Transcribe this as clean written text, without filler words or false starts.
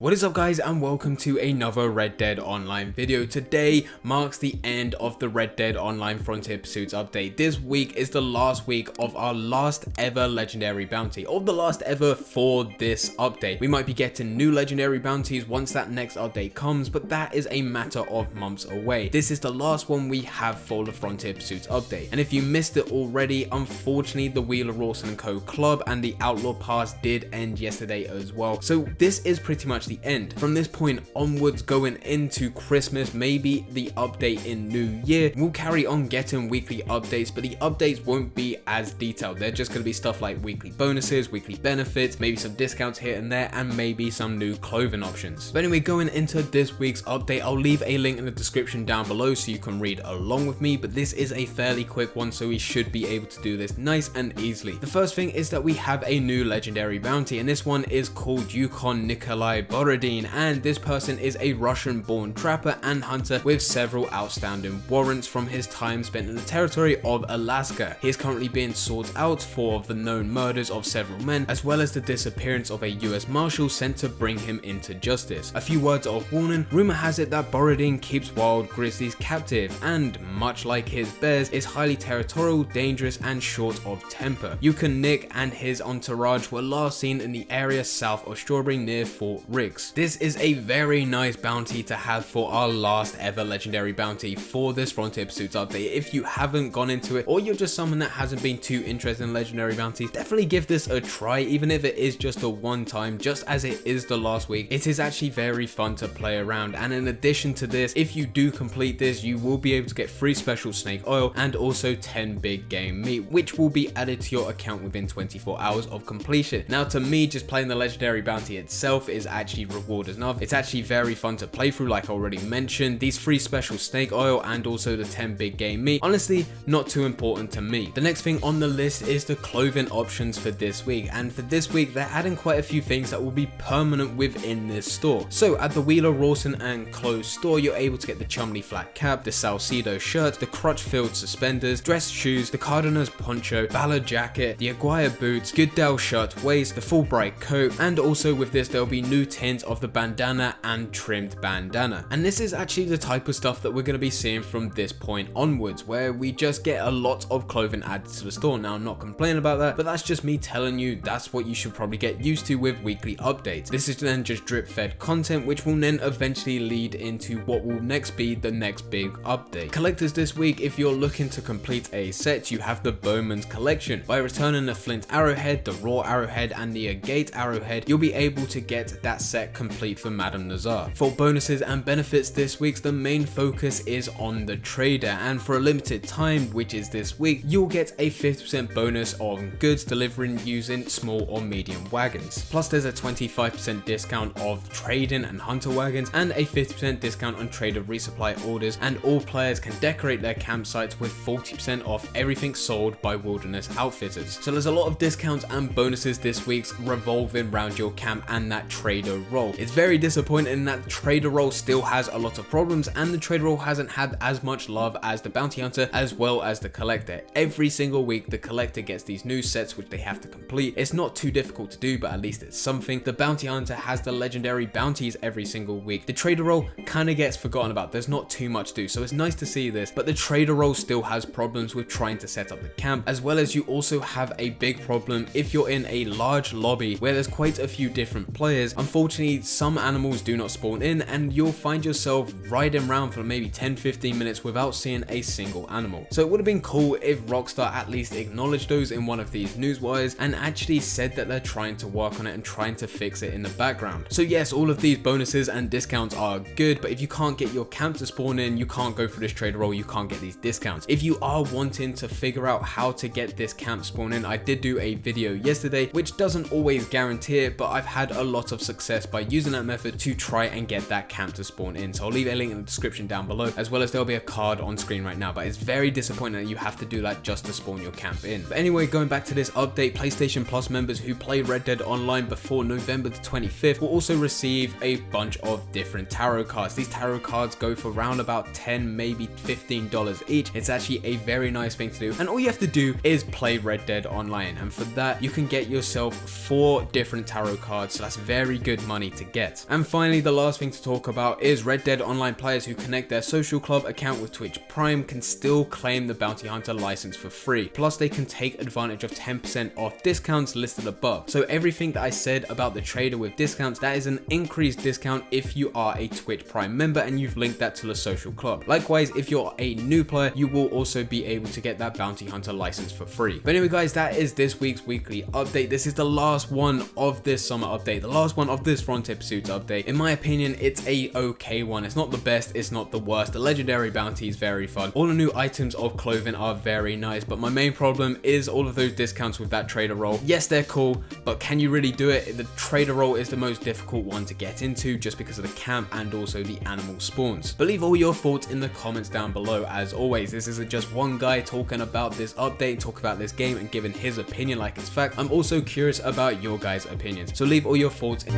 What is up guys, and welcome to another Red Dead Online video. Today marks the end of the Red Dead Online Frontier Pursuits update. This week is the last week of our last ever legendary bounty, or the last ever for this update. We might be getting new legendary bounties once that next update comes, but that is a matter of months away. This is the last one we have for the Frontier Pursuits update, and if you missed it already, unfortunately the Wheeler Rawson & Co club and the Outlaw Pass did end yesterday as well. So this is pretty much the end. From this point onwards, going into Christmas, maybe the update in New Year, we'll carry on getting weekly updates, but the updates won't be as detailed. They're just going to be stuff like weekly bonuses, weekly benefits, maybe some discounts here and there, and maybe some new clothing options. But anyway, going into this week's update, I'll leave a link in the description down below so you can read along with me, but this is a fairly quick one, so we should be able to do this nice and easily. The first thing is that we have a new legendary bounty, and this one is called Yukon Nikolai Borodin, and this person is a Russian-born trapper and hunter with several outstanding warrants from his time spent in the territory of Alaska. He is currently being sought out for the known murders of several men, as well as the disappearance of a US Marshal sent to bring him into justice. A few words of warning: rumor has it that Borodin keeps wild grizzlies captive, and much like his bears, is highly territorial, dangerous, and short of temper. Yukon Nick and his entourage were last seen in the area south of Strawberry near Fort Riggs. This is a very nice bounty to have for our last ever legendary bounty for this Frontier Pursuits update. If you haven't gone into it, or you're just someone that hasn't been too interested in legendary bounties, definitely give this a try, even if it is just a one time, just as it is the last week. It is actually very fun to play around, and in addition to this, if you do complete this, you will be able to get free special snake oil and also 10 big game meat, which will be added to your account within 24 hours of completion. Now, to me, just playing the legendary bounty itself is actually reward enough. It's actually very fun to play through, like I already mentioned. These free special snake oil and also the 10 big game meat, honestly not too important to me. The next thing on the list is the clothing options for this week, and for this week they're adding quite a few things that will be permanent within this store. So at the Wheeler Rawson & Co store, you're able to get the Chumley flat cap, the Salcedo shirt, the Crutchfield suspenders, dress shoes, the Cardenas poncho, Ballard jacket, the Aguirre boots, Goodell shirt waist, the Fulbright coat, and also with this there'll be new tints of the bandana and trimmed bandana. And this is actually the type of stuff that we're going to be seeing from this point onwards, where we just get a lot of clothing added to the store. Now, I'm not complaining about that, but that's just me telling you that's what you should probably get used to with weekly updates. This is then just drip fed content, which will then eventually lead into what will next be the next big update. Collectors this week, if you're looking to complete a set, you have the Bowman's collection. By returning the Flint arrowhead, the raw arrowhead, and the agate arrowhead, you'll be able to get that set complete for Madame Nazar. For bonuses and benefits this week, the main focus is on the trader, and for a limited time, which is this week, you'll get a 50% bonus on goods delivering using small or medium wagons. Plus there's a 25% discount of trading and hunter wagons, and a 50% discount on trader resupply orders, and all players can decorate their campsites with 40% off everything sold by Wilderness Outfitters. So there's a lot of discounts and bonuses this week revolving around your camp and that trader role. It's very disappointing that the trader role still has a lot of problems, and the trader role hasn't had as much love as the bounty hunter as well as the collector. Every single week the collector gets these new sets which they have to complete. It's not too difficult to do, but at least it's something. The bounty hunter has the legendary bounties every single week. The trader role kind of gets forgotten about. There's not too much to do, so it's nice to see this, but the trader role still has problems with trying to set up the camp, as well as you also have a big problem if you're in a large lobby where there's quite a few different players. Unfortunately, some animals do not spawn in, and you'll find yourself riding around for maybe 10-15 minutes without seeing a single animal. So it would have been cool if Rockstar at least acknowledged those in one of these news wires and actually said that they're trying to work on it and trying to fix it in the background. So yes, all of these bonuses and discounts are good, but if you can't get your camp to spawn in, you can't go for this trader role, you can't get these discounts. If you are wanting to figure out how to get this camp spawn in, I did do a video yesterday, which doesn't always guarantee it, but I've had a lot of success by using that method to try and get that camp to spawn in. So I'll leave a link in the description down below, as well as there'll be a card on screen right now, but it's very disappointing that you have to do that just to spawn your camp in. But anyway, going back to this update, PlayStation Plus members who play Red Dead Online before November the 25th will also receive a bunch of different tarot cards. These tarot cards go for around about $10, maybe $15 each. It's actually a very nice thing to do, and all you have to do is play Red Dead Online, and for that you can get yourself 4 different tarot cards, so that's very good money to get. And finally, the last thing to talk about is Red Dead Online players who connect their social club account with Twitch Prime can still claim the Bounty Hunter license for free. Plus, they can take advantage of 10% off discounts listed above. So everything that I said about the trader with discounts, that is an increased discount if you are a Twitch Prime member and you've linked that to the social club. Likewise, if you're a new player, you will also be able to get that Bounty Hunter license for free. But anyway guys, that is this week's weekly update. This is the last one of this summer update, the last one of this front tip suits update. In my opinion, it's a okay one. It's not the best, it's not the worst. The legendary bounty is very fun. All the new items of clothing are very nice, but my main problem is all of those discounts with that trader role. Yes, they're cool, but can you really do it? The trader role is the most difficult one to get into just because of the camp and also the animal spawns. But leave all your thoughts in the comments down below. As always, this isn't just one guy talking about this update, talk about this game and giving his opinion like it's fact. I'm also curious about your guys' opinions. So leave all your thoughts in